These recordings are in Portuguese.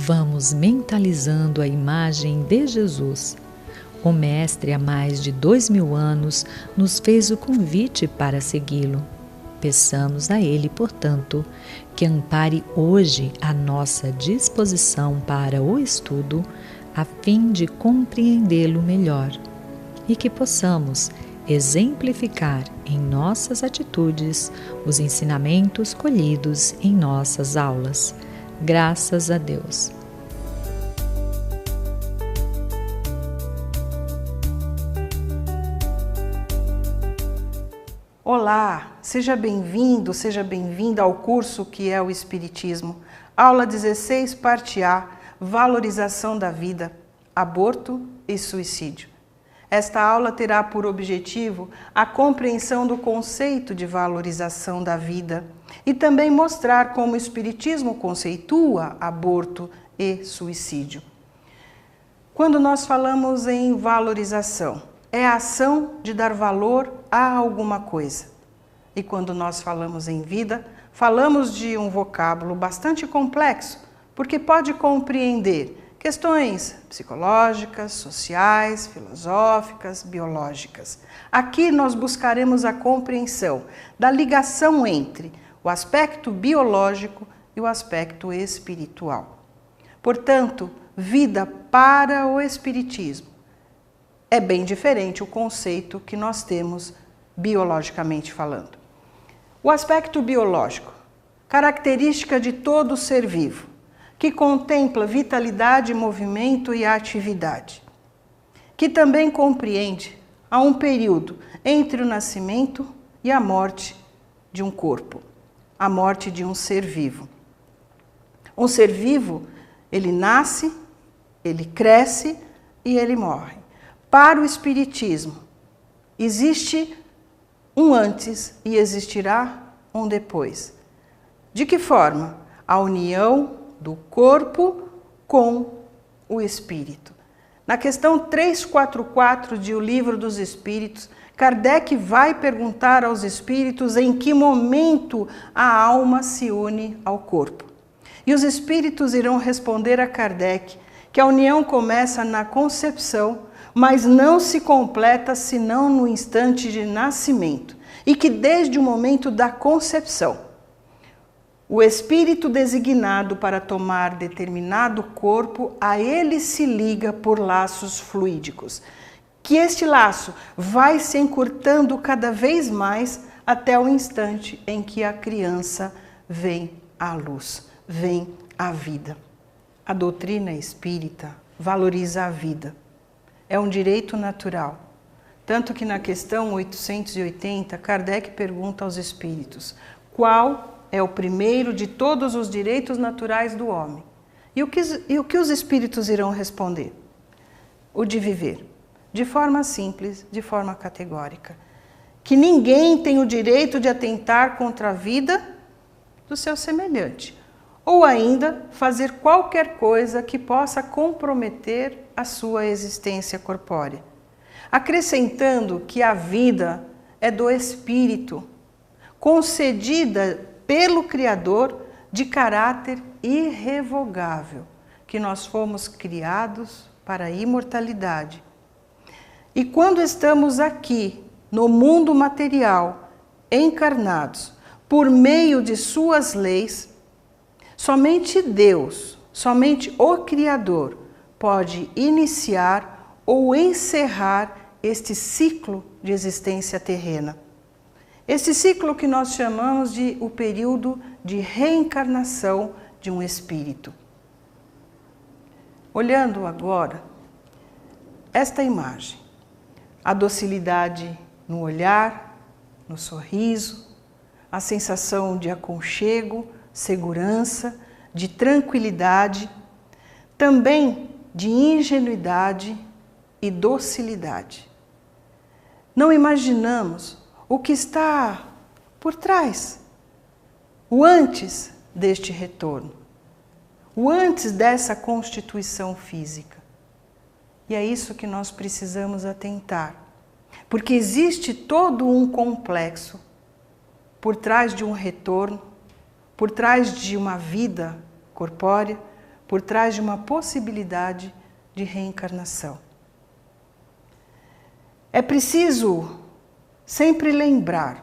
vamos mentalizando a imagem de Jesus. O Mestre, há mais de 2000 anos, nos fez o convite para segui-lo. Peçamos a Ele, portanto, que ampare hoje a nossa disposição para o estudo, a fim de compreendê-lo melhor, e que possamos exemplificar em nossas atitudes os ensinamentos colhidos em nossas aulas. Graças a Deus. Olá, seja bem-vindo, seja bem-vinda ao curso que é o Espiritismo. Aula 16, parte A, valorização da vida, aborto e suicídio. Esta aula terá por objetivo a compreensão do conceito de valorização da vida e também mostrar como o Espiritismo conceitua aborto e suicídio. Quando nós falamos em valorização, é a ação de dar valor a alguma coisa. E quando nós falamos em vida, falamos de um vocábulo bastante complexo, porque pode compreender questões psicológicas, sociais, filosóficas, biológicas. Aqui nós buscaremos a compreensão da ligação entre o aspecto biológico e o aspecto espiritual. Portanto, vida para o Espiritismo é bem diferente o conceito que nós temos biologicamente falando. O aspecto biológico, característica de todo ser vivo, que contempla vitalidade, movimento e atividade, que também compreende há um período entre o nascimento e a morte de um corpo, a morte de um ser vivo. Um ser vivo, ele nasce, ele cresce e ele morre. Para o Espiritismo, existe um antes e existirá um depois. De que forma? A união do corpo com o espírito. Na questão 344 de O Livro dos Espíritos, Kardec vai perguntar aos espíritos em que momento a alma se une ao corpo. E os espíritos irão responder a Kardec que a união começa na concepção, mas não se completa senão no instante de nascimento, e que desde o momento da concepção, o espírito designado para tomar determinado corpo, a ele se liga por laços fluídicos, que este laço vai se encurtando cada vez mais até o instante em que a criança vem à luz, vem à vida. A doutrina espírita valoriza a vida. É um direito natural. Tanto que na questão 880, Kardec pergunta aos espíritos: qual é o primeiro de todos os direitos naturais do homem? E o que os espíritos irão responder? O de viver, de forma simples, de forma categórica. Que ninguém tem o direito de atentar contra a vida do seu semelhante, ou ainda fazer qualquer coisa que possa comprometer a sua existência corpórea. Acrescentando que a vida é do espírito, concedida pelo Criador, de caráter irrevogável, que nós fomos criados para a imortalidade. E quando estamos aqui, no mundo material, encarnados, por meio de suas leis, somente Deus, somente o Criador, pode iniciar ou encerrar este ciclo de existência terrena. Esse ciclo que nós chamamos de o período de reencarnação de um espírito. Olhando agora esta imagem, a docilidade no olhar, no sorriso, a sensação de aconchego, segurança, de tranquilidade, também de ingenuidade e docilidade. Não imaginamos o que está por trás, o antes deste retorno, o antes dessa constituição física. E é isso que nós precisamos atentar, porque existe todo um complexo por trás de um retorno, por trás de uma vida corpórea, por trás de uma possibilidade de reencarnação. É preciso sempre lembrar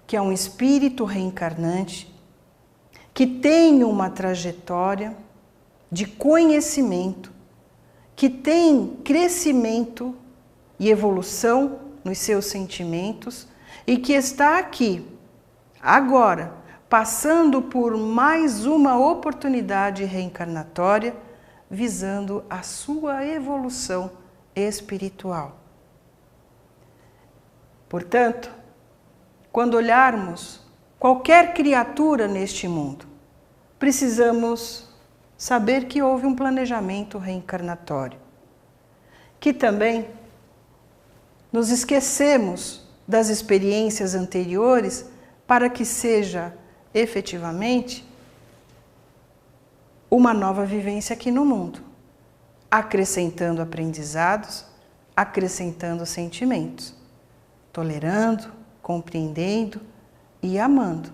que é um espírito reencarnante que tem uma trajetória de conhecimento, que tem crescimento e evolução nos seus sentimentos e que está aqui, agora, passando por mais uma oportunidade reencarnatória, visando a sua evolução espiritual. Portanto, quando olharmos qualquer criatura neste mundo, precisamos saber que houve um planejamento reencarnatório, que também nos esquecemos das experiências anteriores para que seja efetivamente uma nova vivência aqui no mundo, acrescentando aprendizados, acrescentando sentimentos, tolerando, compreendendo e amando.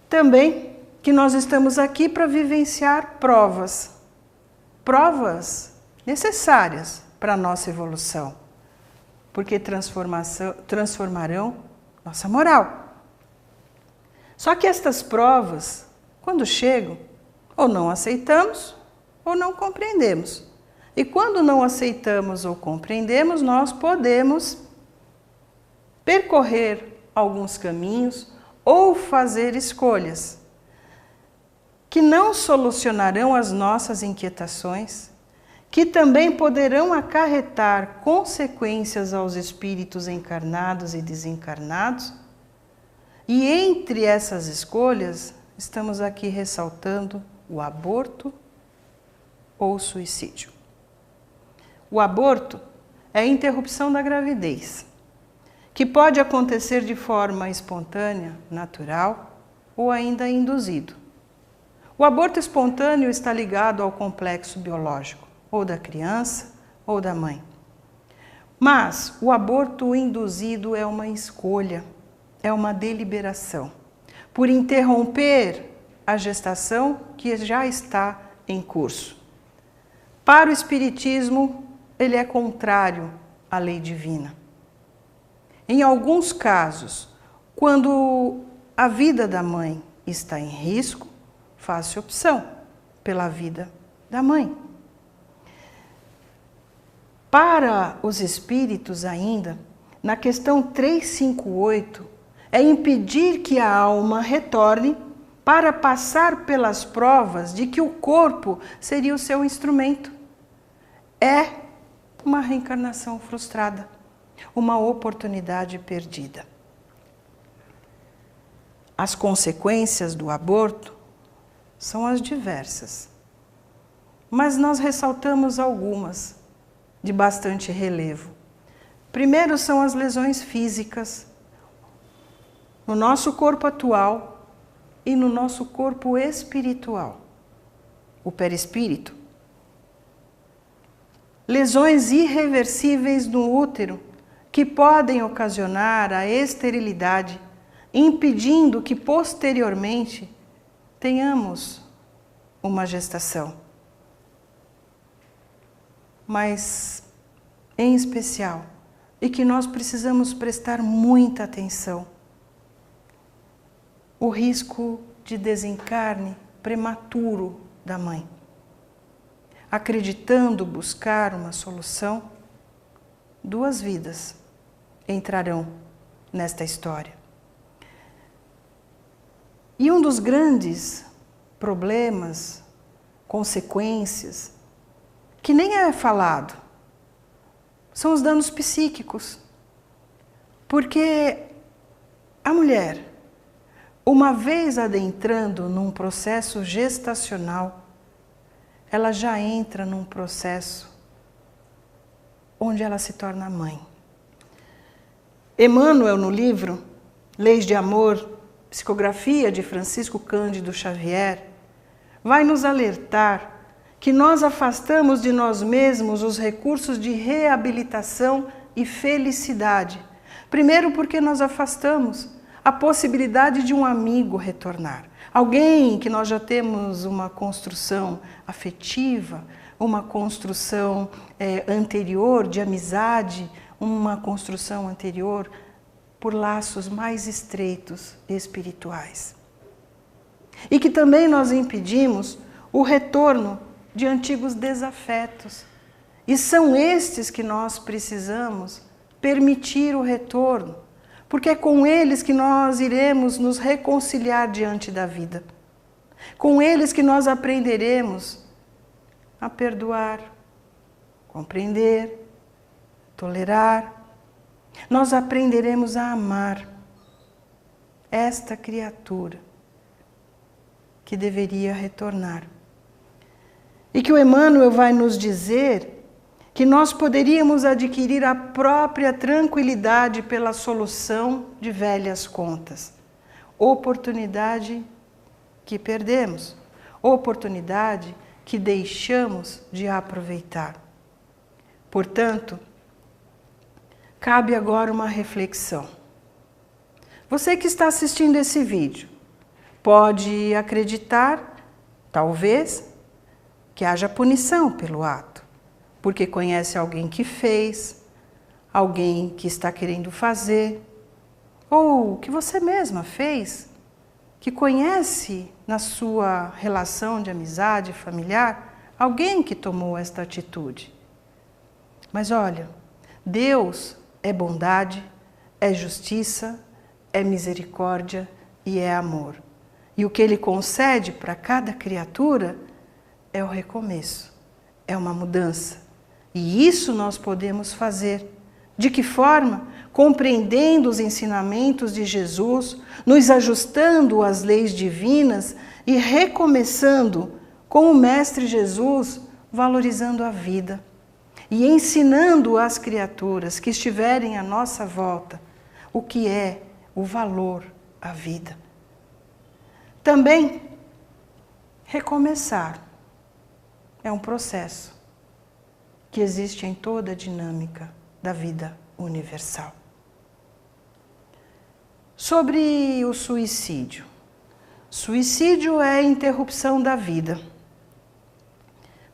Também que nós estamos aqui para vivenciar provas necessárias para a nossa evolução, porque transformarão nossa moral. Só que estas provas, quando chegam, ou não aceitamos ou não compreendemos. E quando não aceitamos ou compreendemos, nós podemos percorrer alguns caminhos ou fazer escolhas que não solucionarão as nossas inquietações, que também poderão acarretar consequências aos espíritos encarnados e desencarnados. E entre essas escolhas, estamos aqui ressaltando o aborto ou o suicídio. O aborto é a interrupção da gravidez, que pode acontecer de forma espontânea, natural ou ainda induzido. O aborto espontâneo está ligado ao complexo biológico, ou da criança ou da mãe. Mas o aborto induzido é uma escolha, é uma deliberação, por interromper a gestação que já está em curso. Para o Espiritismo, ele é contrário à lei divina. Em alguns casos, quando a vida da mãe está em risco, faz-se opção pela vida da mãe. Para os espíritos ainda, na questão 358, é impedir que a alma retorne para passar pelas provas de que o corpo seria o seu instrumento. É uma reencarnação frustrada, uma oportunidade perdida. As consequências do aborto são as diversas, mas nós ressaltamos algumas de bastante relevo. Primeiro são as lesões físicas no nosso corpo atual e no nosso corpo espiritual, o perispírito. Lesões irreversíveis no útero que podem ocasionar a esterilidade, impedindo que posteriormente tenhamos uma gestação. Mas, em especial, e que nós precisamos prestar muita atenção, o risco de desencarne prematuro da mãe. Acreditando buscar uma solução, 2 vidas entrarão nesta história. E um dos grandes problemas, consequências, que nem é falado, são os danos psíquicos. Porque a mulher, uma vez adentrando num processo gestacional, ela já entra num processo onde ela se torna mãe. Emmanuel, no livro Leis de Amor, Psicografia de Francisco Cândido Xavier, vai nos alertar que nós afastamos de nós mesmos os recursos de reabilitação e felicidade. Primeiro porque nós afastamos a possibilidade de um amigo retornar, Alguém que nós já temos uma construção afetiva, uma construção anterior de amizade, uma construção anterior por laços mais estreitos espirituais. E que também nós impedimos o retorno de antigos desafetos. E são estes que nós precisamos permitir o retorno, porque é com eles que nós iremos nos reconciliar diante da vida. Com eles que nós aprenderemos a perdoar, compreender, tolerar. Nós aprenderemos a amar esta criatura que deveria retornar. E que o Emmanuel vai nos dizer que nós poderíamos adquirir a própria tranquilidade pela solução de velhas contas. Oportunidade que perdemos, oportunidade que deixamos de aproveitar. Portanto, cabe agora uma reflexão. Você que está assistindo esse vídeo pode acreditar, talvez, que haja punição pelo ato, porque conhece alguém que fez, alguém que está querendo fazer, ou que você mesma fez, que conhece na sua relação de amizade familiar alguém que tomou esta atitude. Mas olha, Deus é bondade, é justiça, é misericórdia e é amor. E o que Ele concede para cada criatura é o recomeço, é uma mudança. E isso nós podemos fazer. De que forma? Compreendendo os ensinamentos de Jesus, nos ajustando às leis divinas e recomeçando com o Mestre Jesus, valorizando a vida e ensinando às criaturas que estiverem à nossa volta o que é o valor à vida. Também, recomeçar é um processo que existe em toda a dinâmica da vida universal. Sobre o suicídio. Suicídio é a interrupção da vida.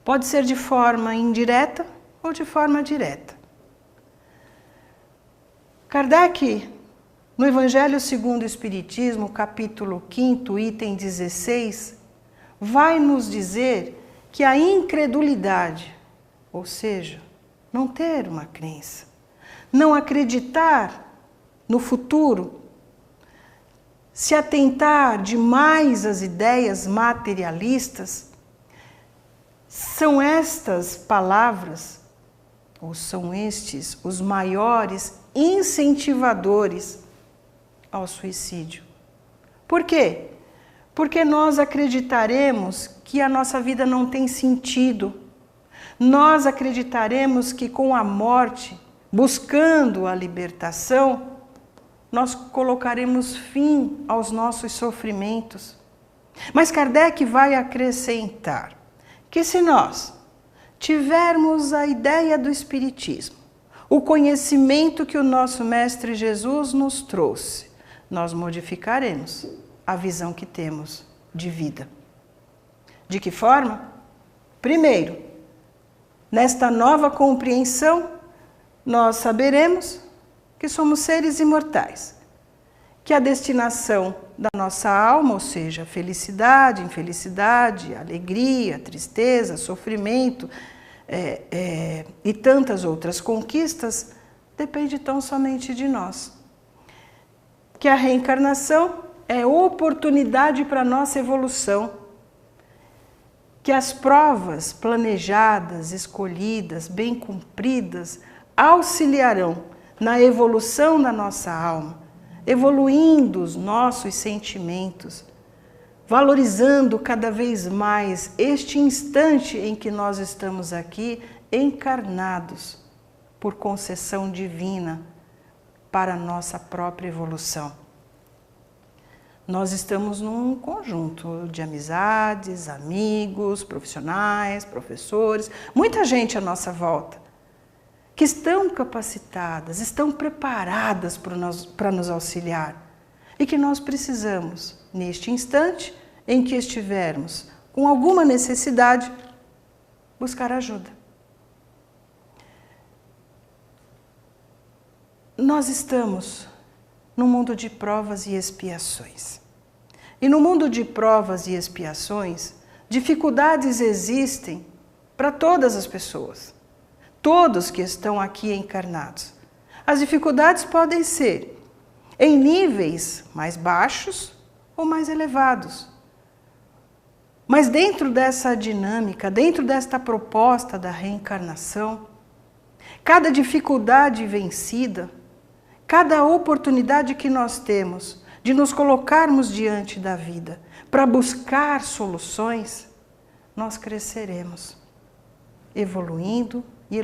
Pode ser de forma indireta ou de forma direta. Kardec, no Evangelho segundo o Espiritismo, capítulo 5º, item 16, vai nos dizer que a incredulidade, ou seja, não ter uma crença, não acreditar no futuro, se atentar demais às ideias materialistas, são estas palavras, ou são estes os maiores incentivadores ao suicídio. Por quê? Porque nós acreditaremos que a nossa vida não tem sentido. Nós acreditaremos que com a morte, buscando a libertação, nós colocaremos fim aos nossos sofrimentos. Mas Kardec vai acrescentar que se nós tivermos a ideia do Espiritismo, o conhecimento que o nosso Mestre Jesus nos trouxe, nós modificaremos a visão que temos de vida. De que forma? Primeiro, nesta nova compreensão, nós saberemos que somos seres imortais, que a destinação da nossa alma, ou seja, felicidade, infelicidade, alegria, tristeza, sofrimento e tantas outras conquistas, depende tão somente de nós. Que a reencarnação é oportunidade para a nossa evolução, que as provas planejadas, escolhidas, bem cumpridas, auxiliarão na evolução da nossa alma, evoluindo os nossos sentimentos, valorizando cada vez mais este instante em que nós estamos aqui encarnados por concessão divina para a nossa própria evolução. Nós estamos num conjunto de amizades, amigos, profissionais, professores, muita gente à nossa volta, que estão capacitadas, estão preparadas para nos auxiliar e que nós precisamos, neste instante, em que estivermos com alguma necessidade, buscar ajuda. Nós estamos num mundo de provas e expiações. E no mundo de provas e expiações, dificuldades existem para todas as pessoas, todos que estão aqui encarnados. As dificuldades podem ser em níveis mais baixos ou mais elevados. Mas dentro dessa dinâmica, dentro desta proposta da reencarnação, cada dificuldade vencida, cada oportunidade que nós temos de nos colocarmos diante da vida para buscar soluções, nós cresceremos, evoluindo e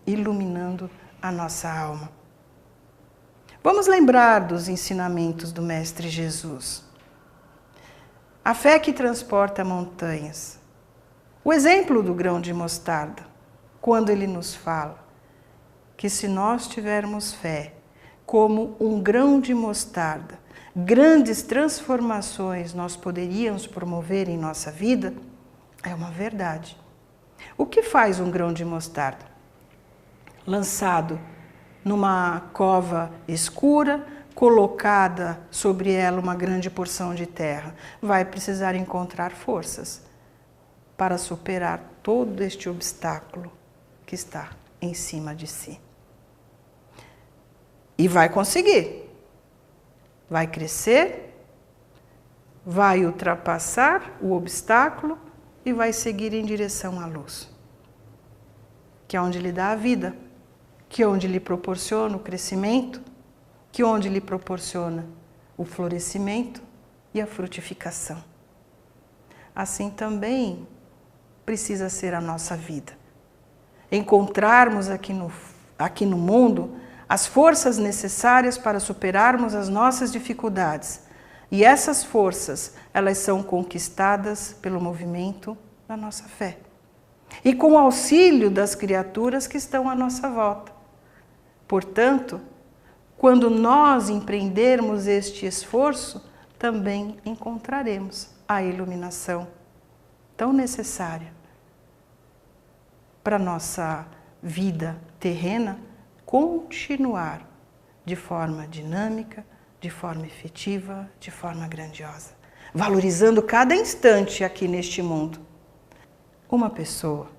iluminando a nossa alma. Vamos lembrar dos ensinamentos do Mestre Jesus. A fé que transporta montanhas. O exemplo do grão de mostarda, quando ele nos fala que se nós tivermos fé como um grão de mostarda, grandes transformações nós poderíamos promover em nossa vida, é uma verdade. O que faz um grão de mostarda? Lançado numa cova escura, colocada sobre ela uma grande porção de terra, vai precisar encontrar forças para superar todo este obstáculo que está em cima de si. E vai conseguir. Vai crescer, vai ultrapassar o obstáculo e vai seguir em direção à luz, que é onde lhe dá a vida, que é onde lhe proporciona o crescimento, que é onde lhe proporciona o florescimento e a frutificação. Assim também precisa ser a nossa vida. Encontrarmos aqui no mundo as forças necessárias para superarmos as nossas dificuldades. E essas forças, elas são conquistadas pelo movimento da nossa fé. E com o auxílio das criaturas que estão à nossa volta. Portanto, quando nós empreendermos este esforço, também encontraremos a iluminação tão necessária para a nossa vida terrena continuar de forma dinâmica, de forma efetiva, de forma grandiosa, valorizando cada instante aqui neste mundo. Uma pessoa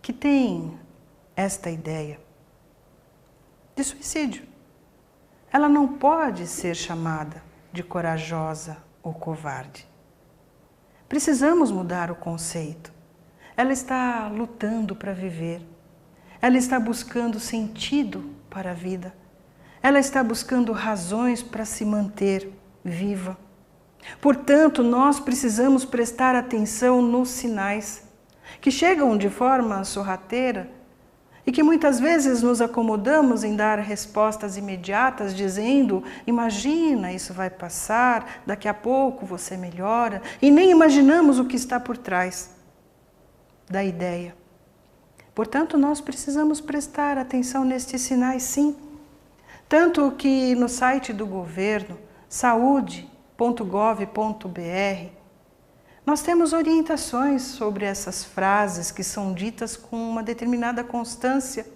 que tem esta ideia de suicídio, ela não pode ser chamada de corajosa ou covarde. Precisamos mudar o conceito. Ela está lutando para viver. Ela está buscando sentido para a vida. Ela está buscando razões para se manter viva. Portanto, nós precisamos prestar atenção nos sinais que chegam de forma sorrateira e que muitas vezes nos acomodamos em dar respostas imediatas, dizendo: imagina, isso vai passar, daqui a pouco você melhora, e nem imaginamos o que está por trás da ideia. Portanto, nós precisamos prestar atenção nestes sinais, sim. Tanto que no site do governo, saude.gov.br, nós temos orientações sobre essas frases que são ditas com uma determinada constância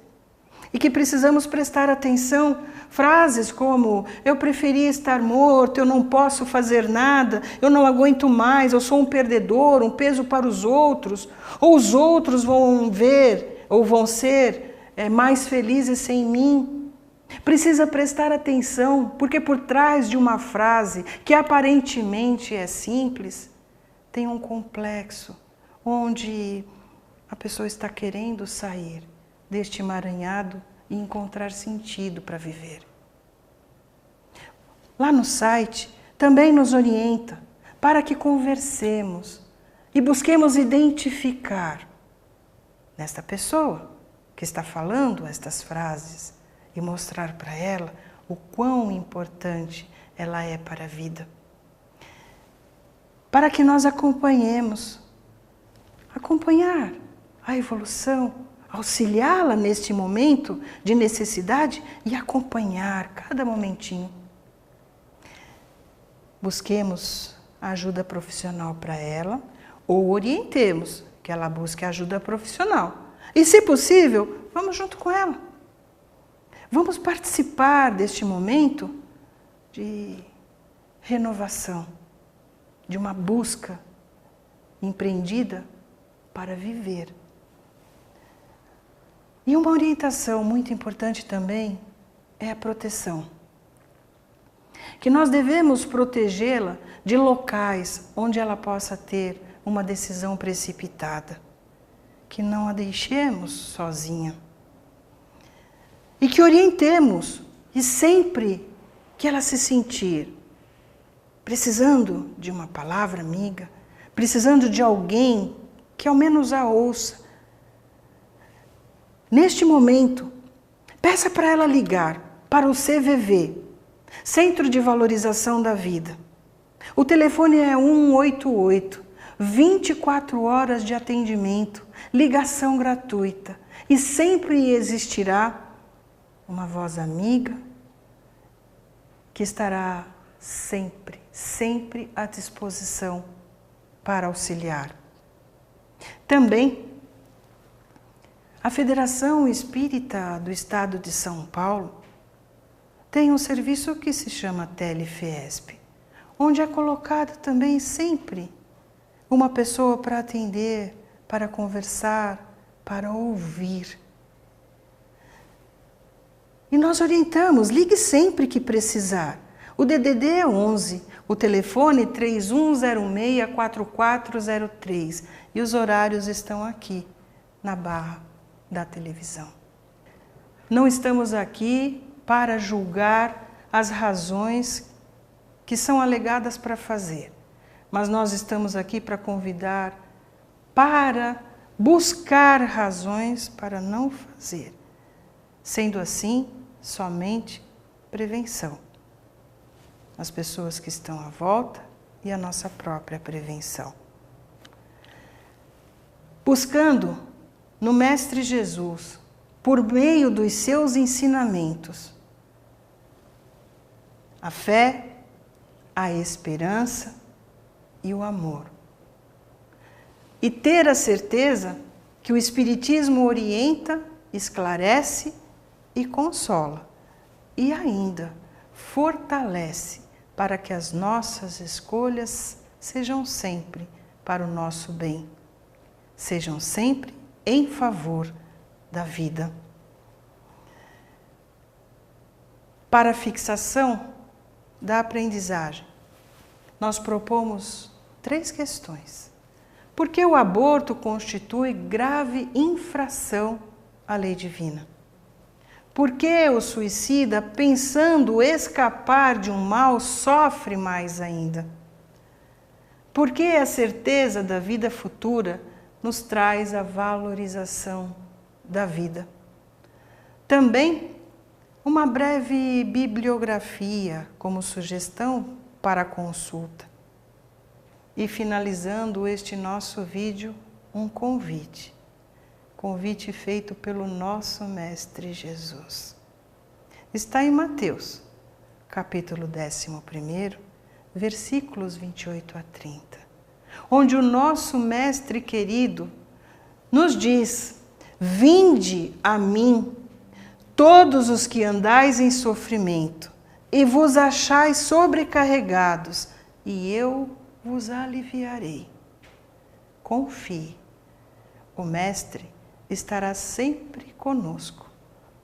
e que precisamos prestar atenção. Frases como: eu preferia estar morto, eu não posso fazer nada, eu não aguento mais, eu sou um perdedor, um peso para os outros, ou os outros vão ver ou vão ser mais felizes sem mim. Precisa prestar atenção, porque por trás de uma frase que aparentemente é simples, tem um complexo onde a pessoa está querendo sair deste emaranhado e encontrar sentido para viver. Lá no site também nos orienta para que conversemos e busquemos identificar nesta pessoa que está falando estas frases e mostrar para ela o quão importante ela é para a vida. Para que nós acompanhar a evolução, auxiliá-la neste momento de necessidade e acompanhar cada momentinho. Busquemos ajuda profissional para ela, ou orientemos que ela busque ajuda profissional. E, se possível, vamos junto com ela. Vamos participar deste momento de renovação, de uma busca empreendida para viver. E uma orientação muito importante também é a proteção. Que nós devemos protegê-la de locais onde ela possa ter uma decisão precipitada. Que não a deixemos sozinha. E que orientemos, e sempre que ela se sentir precisando de uma palavra amiga, precisando de alguém que ao menos a ouça, neste momento, peça para ela ligar para o CVV, Centro de Valorização da Vida. O telefone é 188, 24 horas de atendimento, ligação gratuita. E sempre existirá uma voz amiga que estará sempre à disposição para auxiliar. Também, a Federação Espírita do Estado de São Paulo tem um serviço que se chama Telefiesp, onde é colocado também sempre uma pessoa para atender, para conversar, para ouvir. E nós orientamos, ligue sempre que precisar. O DDD é 11, o telefone 3106-4403 e os horários estão aqui na barra da televisão. Não estamos aqui para julgar as razões que são alegadas para fazer, mas nós estamos aqui para convidar, para buscar razões para não fazer. Sendo assim, somente prevenção. As pessoas que estão à volta e a nossa própria prevenção. Buscando no Mestre Jesus, por meio dos seus ensinamentos, a fé, a esperança e o amor. E ter a certeza que o Espiritismo orienta, esclarece e consola. E ainda fortalece para que as nossas escolhas sejam sempre para o nosso bem. Sejam sempre em favor da vida. Para a fixação da aprendizagem, nós propomos 3 questões. Por que o aborto constitui grave infração à lei divina? Por que o suicida, pensando escapar de um mal, sofre mais ainda? Por que a certeza da vida futura nos traz a valorização da vida? Também uma breve bibliografia como sugestão para consulta. E finalizando este nosso vídeo, um convite. Convite feito pelo nosso Mestre Jesus. Está em Mateus, capítulo 11, versículos 28 a 30, onde o nosso Mestre querido nos diz: vinde a mim, todos os que andais em sofrimento, e vos achais sobrecarregados, e eu vos aliviarei. Confie, o Mestre estará sempre conosco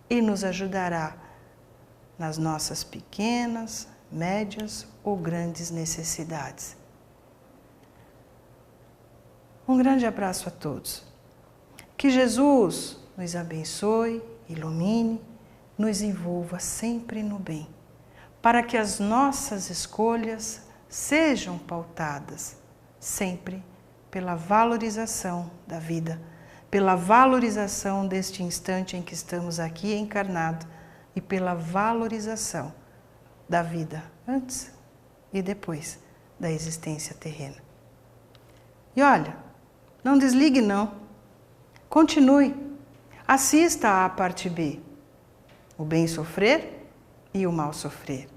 e nos ajudará nas nossas pequenas, médias ou grandes necessidades. Um grande abraço a todos. Que Jesus nos abençoe, ilumine, nos envolva sempre no bem, para que as nossas escolhas sejam pautadas sempre pela valorização da vida, pela valorização deste instante em que estamos aqui encarnados e pela valorização da vida antes e depois da existência terrena. E olha, não desligue não, continue, assista à parte B, o bem sofrer e o mal sofrer.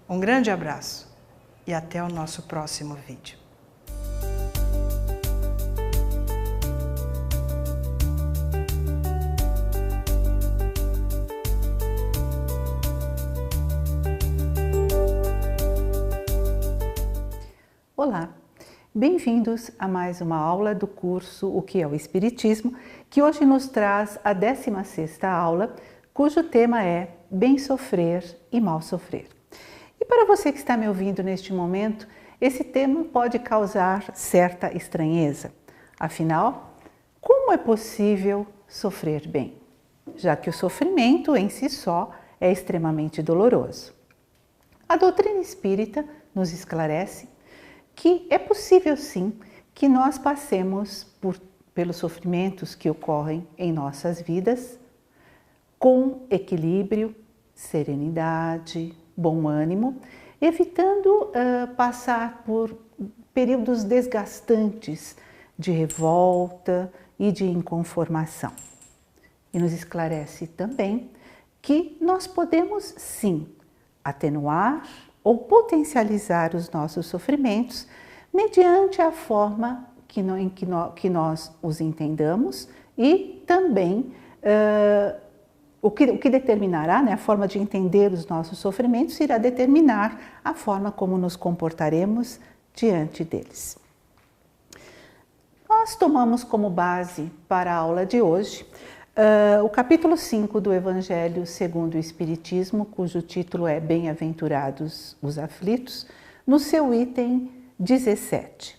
Um grande abraço e até o nosso próximo vídeo. Olá, bem-vindos a mais uma aula do curso O que é o Espiritismo, que hoje nos traz a 16ª aula, cujo tema é Bem Sofrer e Mal Sofrer. E para você que está me ouvindo neste momento, esse tema pode causar certa estranheza. Afinal, como é possível sofrer bem? Já que o sofrimento em si só é extremamente doloroso. A doutrina espírita nos esclarece que é possível sim que nós passemos pelos sofrimentos que ocorrem em nossas vidas com equilíbrio, serenidade, bom ânimo, evitando passar por períodos desgastantes de revolta e de inconformação. E nos esclarece também que nós podemos sim atenuar ou potencializar os nossos sofrimentos mediante a forma que nós os entendamos e também o que determinará, né, a forma de entender os nossos sofrimentos irá determinar a forma como nos comportaremos diante deles. Nós tomamos como base para a aula de hoje o capítulo 5 do Evangelho segundo o Espiritismo, cujo título é Bem-aventurados os aflitos, no seu item 17.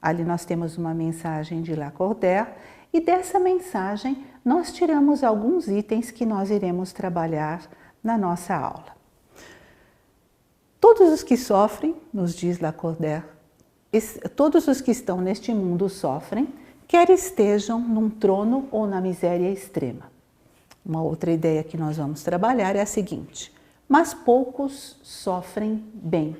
Ali nós temos uma mensagem de Lacordaire e dessa mensagem nós tiramos alguns itens que nós iremos trabalhar na nossa aula. Todos os que sofrem, nos diz Lacordaire, todos os que estão neste mundo sofrem, quer estejam num trono ou na miséria extrema. Uma outra ideia que nós vamos trabalhar é a seguinte: mas poucos sofrem bem.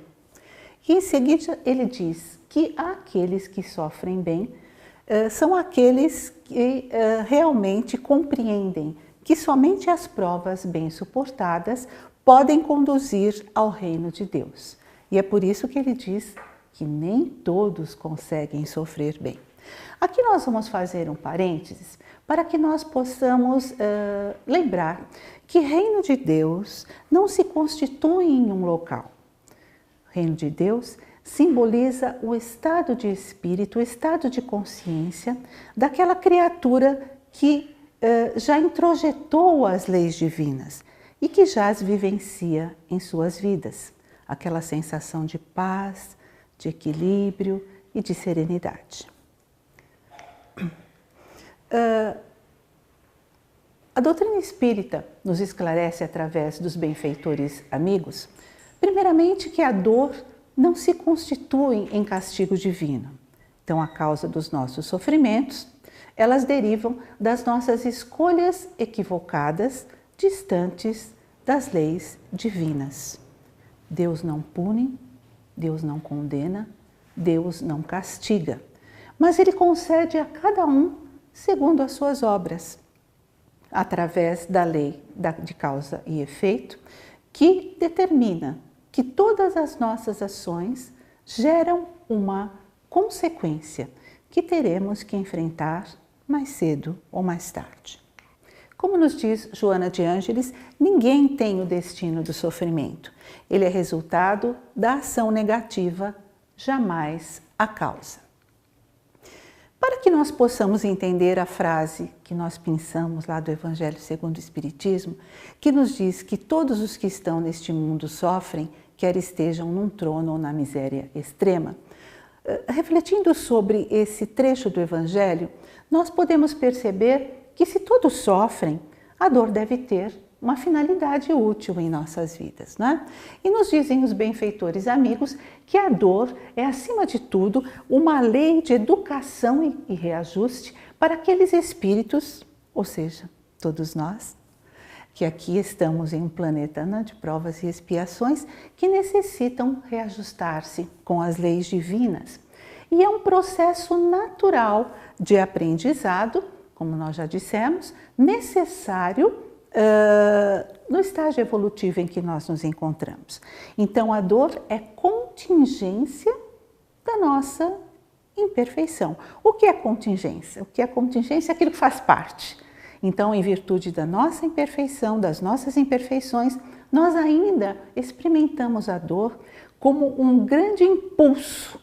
E em seguida ele diz que aqueles que sofrem bem são aqueles que realmente compreendem que somente as provas bem suportadas podem conduzir ao reino de Deus. E é por isso que ele diz que nem todos conseguem sofrer bem. Aqui nós vamos fazer um parênteses para que nós possamos lembrar que reino de Deus não se constitui em um local. O reino de Deus simboliza o estado de espírito, o estado de consciência daquela criatura que já introjetou as leis divinas e que já as vivencia em suas vidas. Aquela sensação de paz, de equilíbrio e de serenidade. A doutrina espírita nos esclarece através dos benfeitores amigos, primeiramente que a dor não se constitui em castigo divino. Então, a causa dos nossos sofrimentos, elas derivam das nossas escolhas equivocadas, distantes das leis divinas. Deus não pune, Deus não condena, Deus não castiga, mas Ele concede a cada um segundo as suas obras, através da lei de causa e efeito, que determina que todas as nossas ações geram uma consequência que teremos que enfrentar mais cedo ou mais tarde. Como nos diz Joana de Ângeles, ninguém tem o destino do sofrimento. Ele é resultado da ação negativa, jamais a causa. Para que nós possamos entender a frase que nós pensamos lá do Evangelho segundo o Espiritismo, que nos diz que todos os que estão neste mundo sofrem, quer estejam num trono ou na miséria extrema, refletindo sobre esse trecho do Evangelho, nós podemos perceber que se todos sofrem, a dor deve ter uma finalidade útil em nossas vidas, né? E nos dizem os benfeitores amigos que a dor é, acima de tudo, uma lei de educação e reajuste para aqueles espíritos, ou seja, todos nós, que aqui estamos em um planeta, né, de provas e expiações, que necessitam reajustar-se com as leis divinas. E é um processo natural de aprendizado, como nós já dissemos, necessário no estágio evolutivo em que nós nos encontramos. Então, a dor é contingência da nossa imperfeição. O que é contingência? O que é contingência é aquilo que faz parte. Então, em virtude da nossa imperfeição, das nossas imperfeições, nós ainda experimentamos a dor como um grande impulso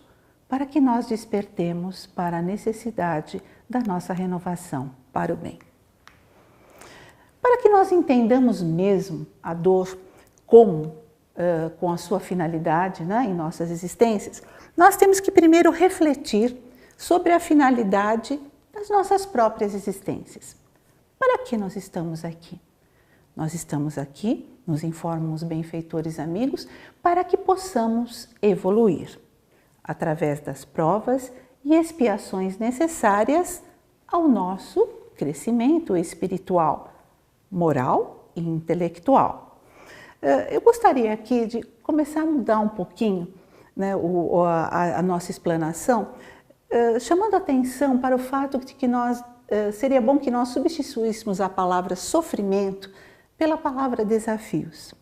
para que nós despertemos para a necessidade da nossa renovação para o bem. Para que nós entendamos mesmo a dor com a sua finalidade, né, em nossas existências, nós temos que primeiro refletir sobre a finalidade das nossas próprias existências. Para que nós estamos aqui? Nós estamos aqui, nos informam os benfeitores amigos, para que possamos evoluir através das provas e expiações necessárias ao nosso crescimento espiritual, moral e intelectual. Eu gostaria aqui de começar a mudar um pouquinho, né, a nossa explanação, chamando a atenção para o fato de que seria bom que nós substituíssemos a palavra sofrimento pela palavra desafios.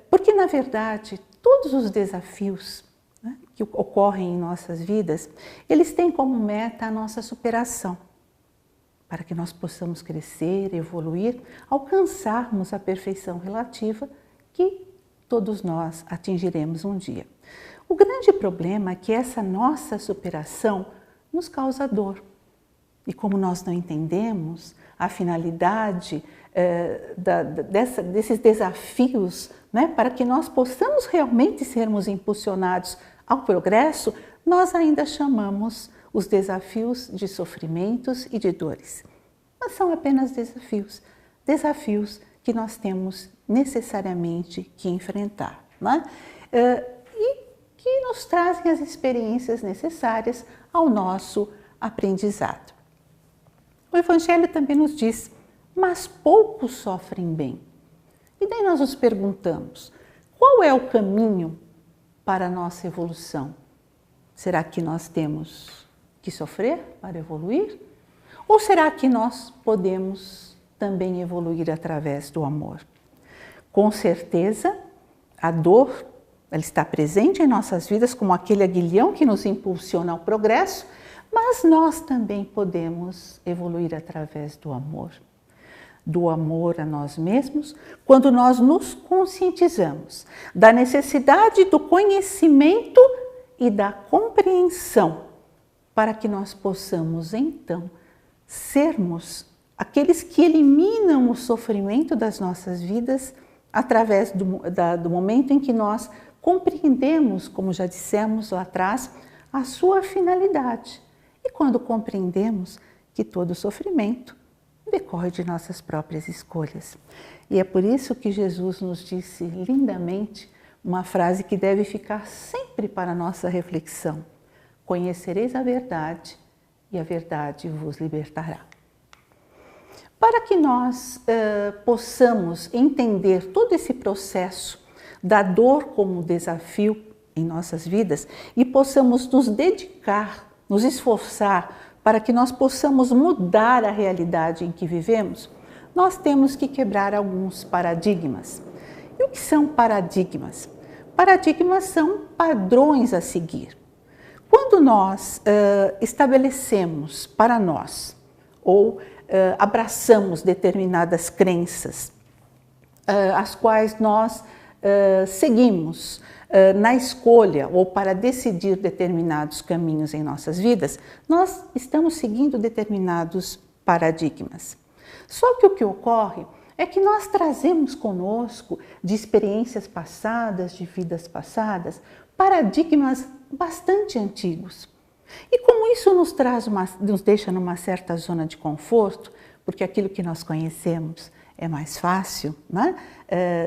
Porque, na verdade, todos os desafios, né, que ocorrem em nossas vidas, eles têm como meta a nossa superação, para que nós possamos crescer, evoluir, alcançarmos a perfeição relativa que todos nós atingiremos um dia. O grande problema é que essa nossa superação nos causa dor. E como nós não entendemos a finalidade desses desafios, né, para que nós possamos realmente sermos impulsionados ao progresso, nós ainda chamamos os desafios de sofrimentos e de dores. Mas são apenas desafios, desafios que nós temos necessariamente que enfrentar, né? E que nos trazem as experiências necessárias ao nosso aprendizado. O Evangelho também nos diz, mas poucos sofrem bem. E daí nós nos perguntamos, qual é o caminho para a nossa evolução? Será que nós temos que sofrer para evoluir? Ou será que nós podemos também evoluir através do amor? Com certeza, a dor, ela está presente em nossas vidas como aquele aguilhão que nos impulsiona ao progresso, mas nós também podemos evoluir através do amor a nós mesmos, quando nós nos conscientizamos da necessidade do conhecimento e da compreensão, para que nós possamos então sermos aqueles que eliminam o sofrimento das nossas vidas através do momento em que nós compreendemos, como já dissemos lá atrás, a sua finalidade. E quando compreendemos que todo sofrimento decorre de nossas próprias escolhas. E é por isso que Jesus nos disse lindamente uma frase que deve ficar sempre para a nossa reflexão: conhecereis a verdade e a verdade vos libertará. Para que nós possamos entender todo esse processo da dor como desafio em nossas vidas e possamos nos dedicar, nos esforçar para que nós possamos mudar a realidade em que vivemos, nós temos que quebrar alguns paradigmas. E o que são paradigmas? Paradigmas são padrões a seguir. Quando nós estabelecemos para nós ou abraçamos determinadas crenças, as quais nós seguimos na escolha ou para decidir determinados caminhos em nossas vidas, nós estamos seguindo determinados paradigmas. Só que o que ocorre é que nós trazemos conosco de experiências passadas, de vidas passadas, paradigmas bastante antigos. E como isso nos deixa numa certa zona de conforto, porque aquilo que nós conhecemos é mais fácil, né,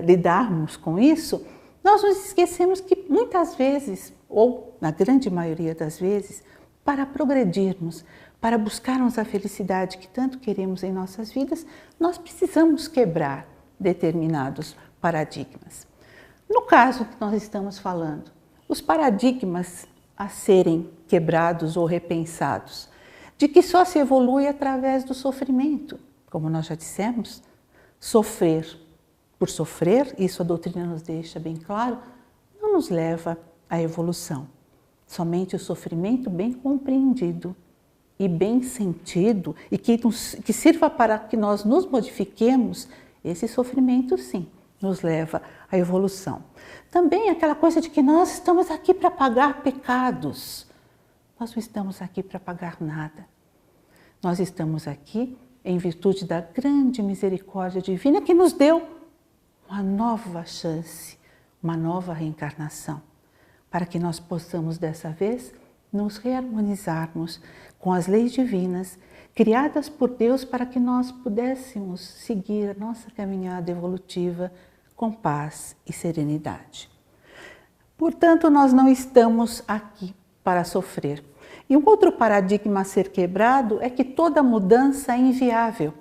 lidarmos com isso, nós nos esquecemos que muitas vezes, ou na grande maioria das vezes, para progredirmos, para buscarmos a felicidade que tanto queremos em nossas vidas, nós precisamos quebrar determinados paradigmas. No caso que nós estamos falando, os paradigmas a serem quebrados ou repensados, de que só se evolui através do sofrimento. Como nós já dissemos, Sofrer por sofrer, isso a doutrina nos deixa bem claro, não nos leva à evolução. Somente o sofrimento bem compreendido e bem sentido e que sirva para que nós nos modifiquemos, esse sofrimento sim nos leva à evolução. Também aquela coisa de que nós estamos aqui para pagar pecados. Nós não estamos aqui para pagar nada. Nós estamos aqui em virtude da grande misericórdia divina que nos deu uma nova chance, uma nova reencarnação, para que nós possamos dessa vez nos reharmonizarmos com as leis divinas criadas por Deus para que nós pudéssemos seguir a nossa caminhada evolutiva com paz e serenidade. Portanto, nós não estamos aqui para sofrer. E um outro paradigma a ser quebrado é que toda mudança é inviável.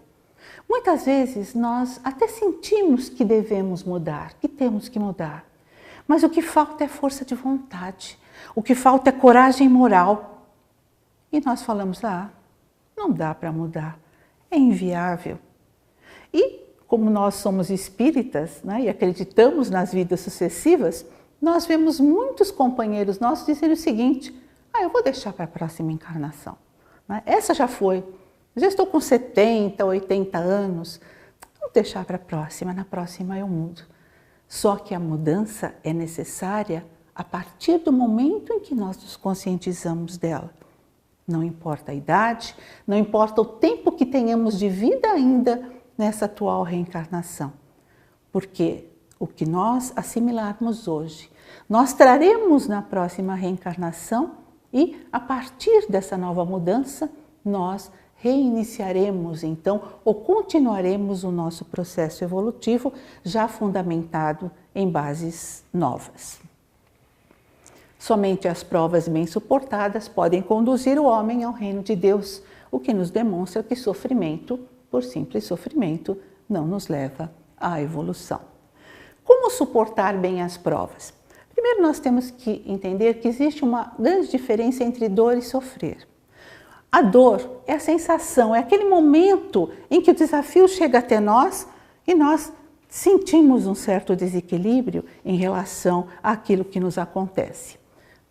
Muitas vezes nós até sentimos que devemos mudar, que temos que mudar. Mas o que falta é força de vontade, o que falta é coragem moral. E nós falamos, não dá para mudar, é inviável. E como nós somos espíritas, né, e acreditamos nas vidas sucessivas, nós vemos muitos companheiros nossos dizendo o seguinte, eu vou deixar para a próxima encarnação. Né? Essa já foi, já estou com 70, 80 anos, vou deixar para a próxima, na próxima eu mudo. Só que a mudança é necessária a partir do momento em que nós nos conscientizamos dela. Não importa a idade, não importa o tempo que tenhamos de vida ainda nessa atual reencarnação. Porque o que nós assimilarmos hoje, nós traremos na próxima reencarnação e a partir dessa nova mudança, nós reiniciaremos então ou continuaremos o nosso processo evolutivo já fundamentado em bases novas. Somente as provas bem suportadas podem conduzir o homem ao reino de Deus, o que nos demonstra que sofrimento, por simples sofrimento, não nos leva à evolução. Como suportar bem as provas? Primeiro nós temos que entender que existe uma grande diferença entre dor e sofrer. A dor é a sensação, é aquele momento em que o desafio chega até nós e nós sentimos um certo desequilíbrio em relação àquilo que nos acontece.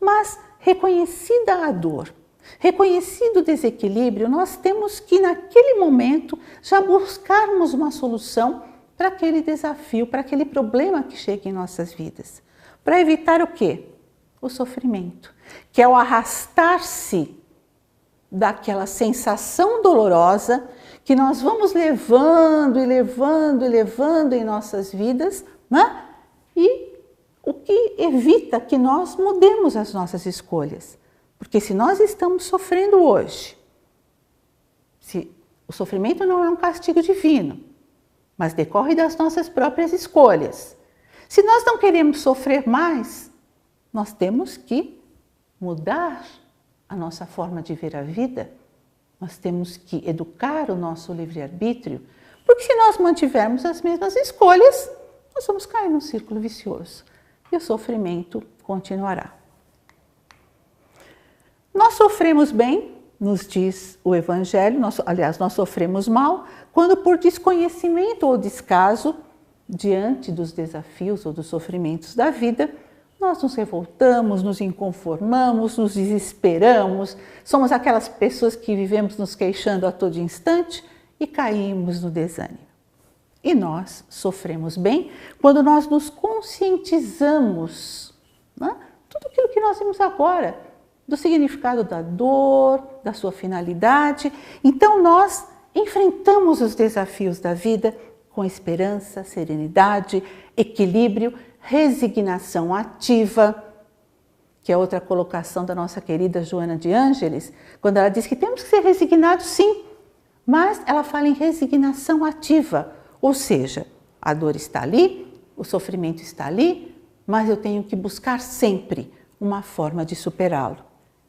Mas reconhecida a dor, reconhecido o desequilíbrio, nós temos que naquele momento já buscarmos uma solução para aquele desafio, para aquele problema que chega em nossas vidas. Para evitar o quê? O sofrimento, que é o arrastar-se daquela sensação dolorosa que nós vamos levando e levando e levando em nossas vidas, né? E o que evita que nós mudemos as nossas escolhas. Porque se nós estamos sofrendo hoje, se o sofrimento não é um castigo divino, mas decorre das nossas próprias escolhas. Se nós não queremos sofrer mais, nós temos que mudar a nossa forma de ver a vida, nós temos que educar o nosso livre-arbítrio, porque se nós mantivermos as mesmas escolhas, nós vamos cair num círculo vicioso e o sofrimento continuará. Nós sofremos bem, nos diz o Evangelho, nós sofremos mal, quando por desconhecimento ou descaso, diante dos desafios ou dos sofrimentos da vida, nós nos revoltamos, nos inconformamos, nos desesperamos, somos aquelas pessoas que vivemos nos queixando a todo instante e caímos no desânimo. E nós sofremos bem quando nós nos conscientizamos, né? Tudo aquilo que nós vimos agora, do significado da dor, da sua finalidade. Então nós enfrentamos os desafios da vida com esperança, serenidade, equilíbrio, resignação ativa, que é outra colocação da nossa querida Joana de Ângeles, quando ela diz que temos que ser resignados sim, mas ela fala em resignação ativa, ou seja, a dor está ali, o sofrimento está ali, mas eu tenho que buscar sempre uma forma de superá-lo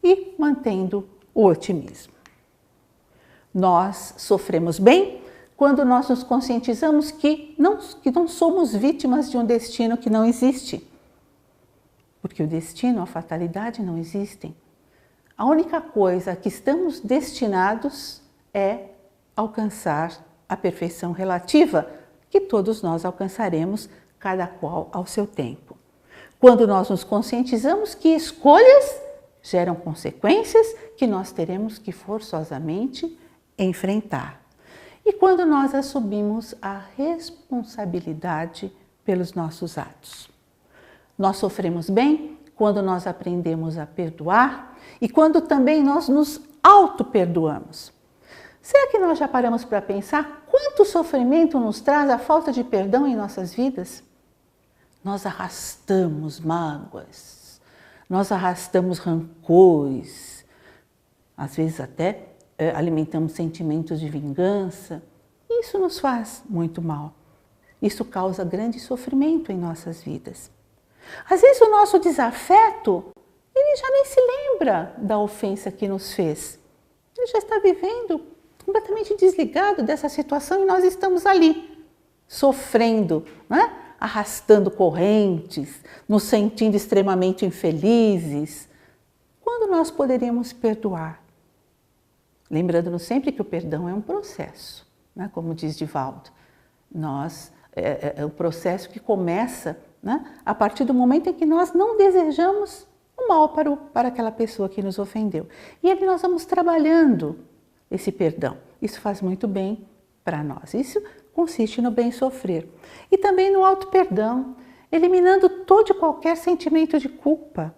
e mantendo o otimismo. Nós sofremos bem quando nós nos conscientizamos que não somos vítimas de um destino que não existe. Porque o destino, a fatalidade não existem. A única coisa que estamos destinados é alcançar a perfeição relativa, que todos nós alcançaremos, cada qual ao seu tempo. Quando nós nos conscientizamos que escolhas geram consequências que nós teremos que forçosamente enfrentar. E quando nós assumimos a responsabilidade pelos nossos atos. Nós sofremos bem quando nós aprendemos a perdoar e quando também nós nos auto-perdoamos. Será que nós já paramos para pensar quanto sofrimento nos traz a falta de perdão em nossas vidas? Nós arrastamos mágoas, nós arrastamos rancores, às vezes até alimentamos sentimentos de vingança. Isso nos faz muito mal. Isso causa grande sofrimento em nossas vidas. Às vezes o nosso desafeto, ele já nem se lembra da ofensa que nos fez. Ele já está vivendo completamente desligado dessa situação e nós estamos ali, sofrendo, né? Arrastando correntes, nos sentindo extremamente infelizes. Quando nós poderíamos perdoar? Lembrando-nos sempre que o perdão é um processo, né? Como diz Divaldo. É um processo que começa, né, a partir do momento em que nós não desejamos o mal para aquela pessoa que nos ofendeu. E ali nós vamos trabalhando esse perdão. Isso faz muito bem para nós. Isso consiste no bem sofrer. E também no auto-perdão, eliminando todo e qualquer sentimento de culpa.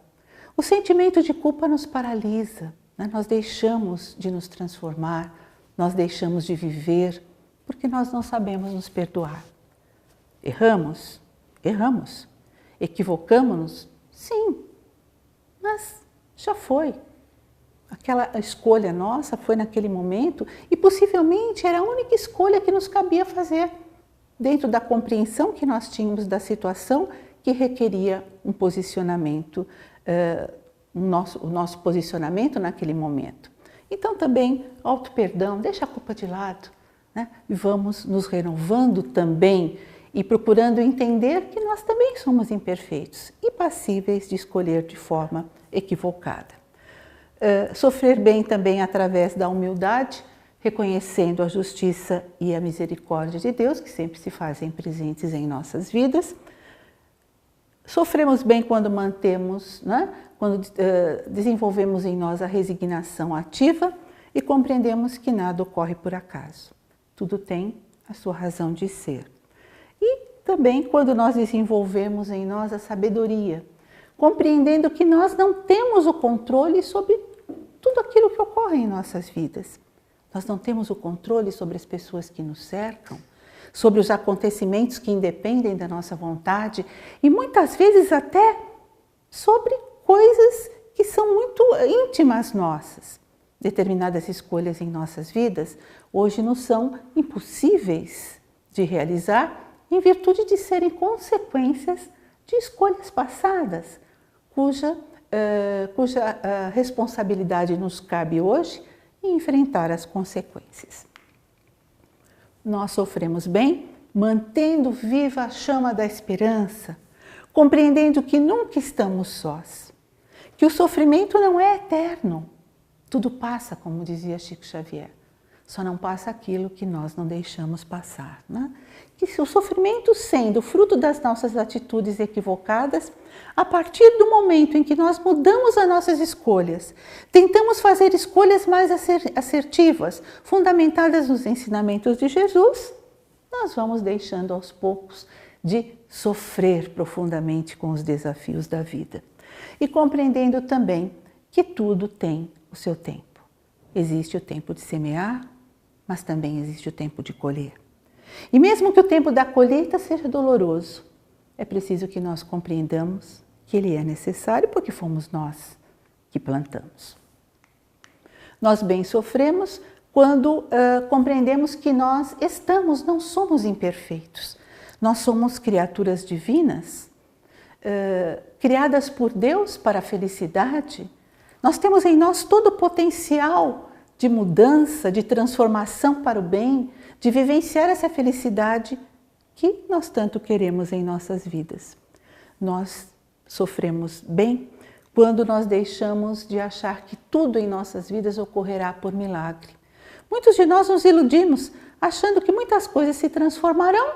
O sentimento de culpa nos paralisa, né? Nós deixamos de nos transformar, nós deixamos de viver, porque nós não sabemos nos perdoar. Erramos? Erramos. Equivocamos-nos? Sim, mas já foi. Aquela escolha nossa foi naquele momento e possivelmente era a única escolha que nos cabia fazer dentro da compreensão que nós tínhamos da situação que requeria um posicionamento, o nosso posicionamento naquele momento. Então também, auto-perdão, deixa a culpa de lado, né? E vamos nos renovando também e procurando entender que nós também somos imperfeitos e passíveis de escolher de forma equivocada. Sofrer bem também através da humildade, reconhecendo a justiça e a misericórdia de Deus, que sempre se fazem presentes em nossas vidas. Sofremos bem quando mantemos, né? Quando desenvolvemos em nós a resignação ativa e compreendemos que nada ocorre por acaso. Tudo tem a sua razão de ser. E também quando nós desenvolvemos em nós a sabedoria, compreendendo que nós não temos o controle sobre tudo aquilo que ocorre em nossas vidas. Nós não temos o controle sobre as pessoas que nos cercam, sobre os acontecimentos que independem da nossa vontade e muitas vezes até sobre coisas que são muito íntimas nossas. Determinadas escolhas em nossas vidas hoje nos são impossíveis de realizar em virtude de serem consequências de escolhas passadas, cuja responsabilidade nos cabe hoje em enfrentar as consequências. Nós sofremos bem, mantendo viva a chama da esperança, compreendendo que nunca estamos sós, que o sofrimento não é eterno, tudo passa, como dizia Chico Xavier, só não passa aquilo que nós não deixamos passar, né? Que se o sofrimento sendo fruto das nossas atitudes equivocadas, a partir do momento em que nós mudamos as nossas escolhas, tentamos fazer escolhas mais assertivas, fundamentadas nos ensinamentos de Jesus, nós vamos deixando aos poucos de sofrer profundamente com os desafios da vida. E compreendendo também que tudo tem o seu tempo. Existe o tempo de semear, mas também existe o tempo de colher. E mesmo que o tempo da colheita seja doloroso, é preciso que nós compreendamos que ele é necessário porque fomos nós que plantamos. Nós bem sofremos quando compreendemos que nós não somos imperfeitos. Nós somos criaturas divinas, criadas por Deus para a felicidade. Nós temos em nós todo o potencial de mudança, de transformação para o bem, de vivenciar essa felicidade que nós tanto queremos em nossas vidas. Nós sofremos bem quando nós deixamos de achar que tudo em nossas vidas ocorrerá por milagre. Muitos de nós nos iludimos achando que muitas coisas se transformarão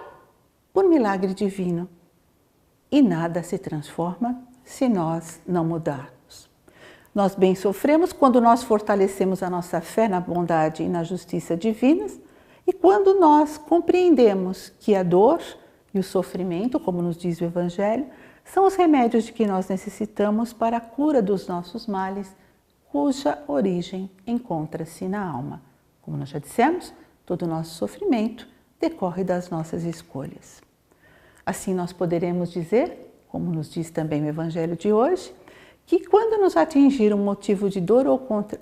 por milagre divino. E nada se transforma se nós não mudarmos. Nós bem sofremos quando nós fortalecemos a nossa fé na bondade e na justiça divinas e quando nós compreendemos que a dor e o sofrimento, como nos diz o Evangelho, são os remédios de que nós necessitamos para a cura dos nossos males, cuja origem encontra-se na alma. Como nós já dissemos, todo o nosso sofrimento decorre das nossas escolhas. Assim nós poderemos dizer, como nos diz também o Evangelho de hoje, que quando nos atingir um motivo de dor ou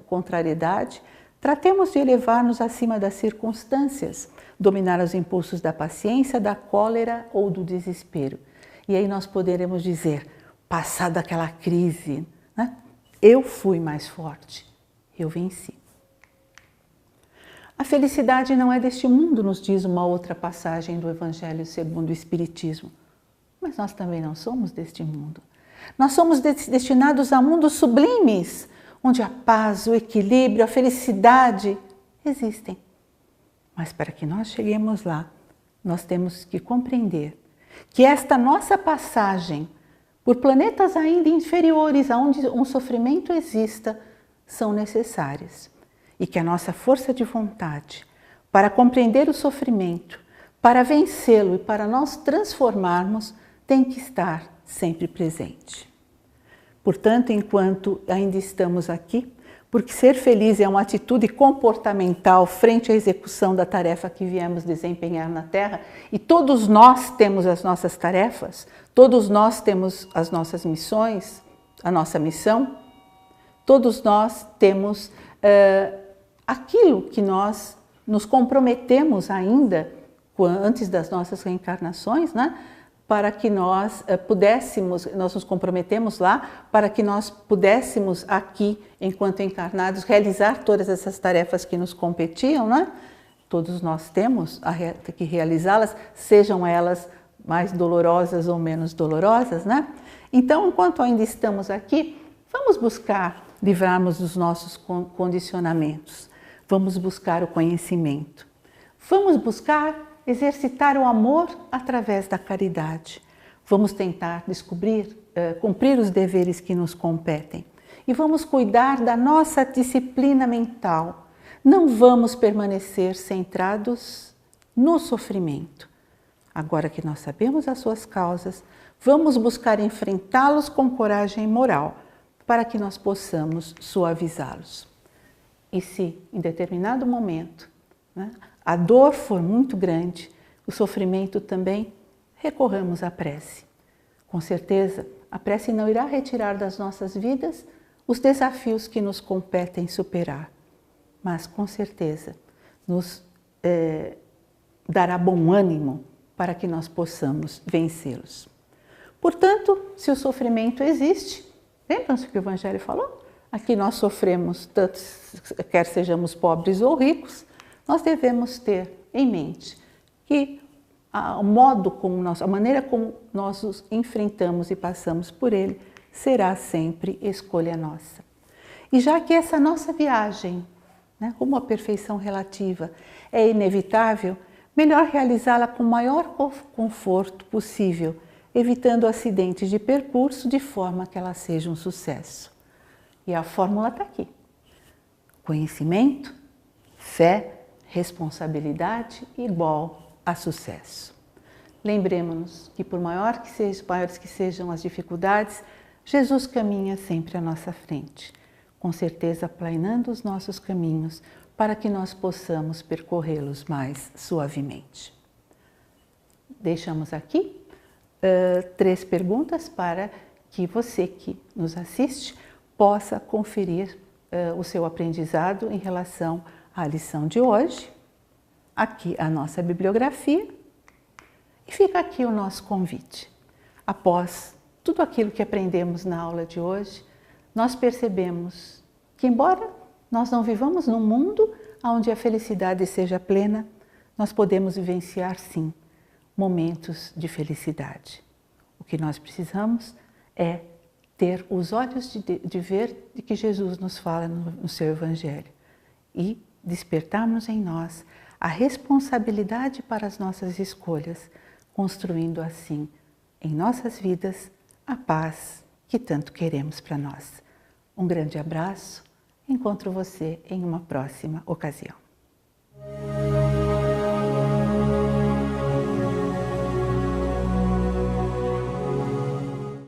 contrariedade, tratemos de elevar-nos acima das circunstâncias, dominar os impulsos da paciência, da cólera ou do desespero. E aí nós poderemos dizer, passada aquela crise, né? Eu fui mais forte, eu venci. A felicidade não é deste mundo, nos diz uma outra passagem do Evangelho segundo o Espiritismo. Mas nós também não somos deste mundo. Nós somos destinados a mundos sublimes, onde a paz, o equilíbrio, a felicidade existem. Mas para que nós cheguemos lá, nós temos que compreender que esta nossa passagem por planetas ainda inferiores, onde um sofrimento exista, são necessárias. E que a nossa força de vontade para compreender o sofrimento, para vencê-lo e para nós transformarmos, tem que estar sempre presente. Portanto, enquanto ainda estamos aqui, porque ser feliz é uma atitude comportamental frente à execução da tarefa que viemos desempenhar na Terra, e todos nós temos as nossas tarefas, todos nós temos as nossas missões, a nossa missão, todos nós temos aquilo que nós nos comprometemos ainda, antes das nossas reencarnações, né? Para que nós nós nos comprometemos lá, para que nós pudéssemos aqui, enquanto encarnados, realizar todas essas tarefas que nos competiam, né? Todos nós temos que realizá-las, sejam elas mais dolorosas ou menos dolorosas, né? Então, enquanto ainda estamos aqui, vamos buscar livrarmos dos nossos condicionamentos, vamos buscar o conhecimento, vamos buscar exercitar o amor através da caridade. Vamos tentar cumprir os deveres que nos competem. E vamos cuidar da nossa disciplina mental. Não vamos permanecer centrados no sofrimento. Agora que nós sabemos as suas causas, vamos buscar enfrentá-los com coragem moral, para que nós possamos suavizá-los. E se, em determinado momento, né, a dor for muito grande, o sofrimento também, recorramos à prece. Com certeza, a prece não irá retirar das nossas vidas os desafios que nos competem superar, mas com certeza nos dará bom ânimo para que nós possamos vencê-los. Portanto, se o sofrimento existe, lembram-se que o Evangelho falou? Aqui nós sofremos, tanto quer sejamos pobres ou ricos, nós devemos ter em mente que a maneira como nós os enfrentamos e passamos por ele será sempre escolha nossa. E já que essa nossa viagem, né, rumo à perfeição relativa, é inevitável, melhor realizá-la com o maior conforto possível, evitando acidentes de percurso de forma que ela seja um sucesso. E a fórmula está aqui. Conhecimento, fé, responsabilidade igual a sucesso. Lembremos-nos que por maiores que sejam as dificuldades, Jesus caminha sempre à nossa frente, com certeza aplanando os nossos caminhos para que nós possamos percorrê-los mais suavemente. Deixamos aqui 3 perguntas para que você que nos assiste possa conferir o seu aprendizado em relação à lição de hoje. Aqui a nossa bibliografia e fica aqui o nosso convite. Após tudo aquilo que aprendemos na aula de hoje, nós percebemos que, embora nós não vivamos num mundo onde a felicidade seja plena, nós podemos vivenciar sim momentos de felicidade. O que nós precisamos é ter os olhos de ver de que Jesus nos fala no seu Evangelho e despertarmos em nós a responsabilidade para as nossas escolhas, construindo assim em nossas vidas a paz que tanto queremos para nós. Um grande abraço, encontro você em uma próxima ocasião.